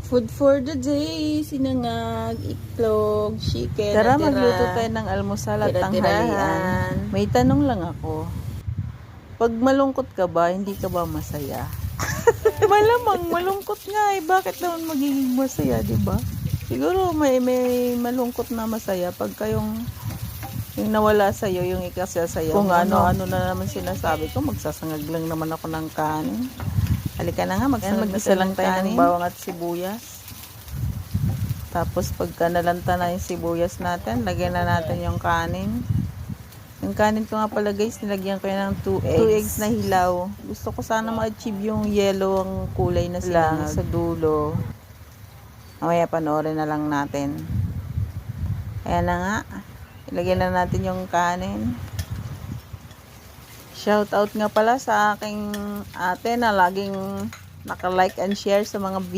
Food for the day, sinangag, itlog, chicken, Tara, natira, magluto tayo ng almusal at tira-tirahan. tanghalian. May tanong lang ako. Pag malungkot ka ba, hindi ka ba masaya? Malamang malungkot nga eh. Bakit naman magiging masaya, di ba? Siguro may malungkot na masaya pagka yung nawala sa'yo, yung ikasasaya. Kung ano-ano na naman sinasabi ko, magsasangag lang naman ako ng kanin. Halika na nga, mag-isa lang tayo ng bawang at sibuyas. Tapos pagka nalanta na yung sibuyas natin, lagyan na natin yung kanin. Yung kanin ko nga pala guys, nilagyan ko yan ng 2 eggs. 2 eggs na hilaw. Gusto ko sana ma-achieve yung yellow ang kulay na sinangag sa dulo. Mamaya panoorin na lang natin. Ayan na nga. Ilagyan na natin yung kanin. Shout out nga pala sa aking ate na laging naka-like and share sa mga video.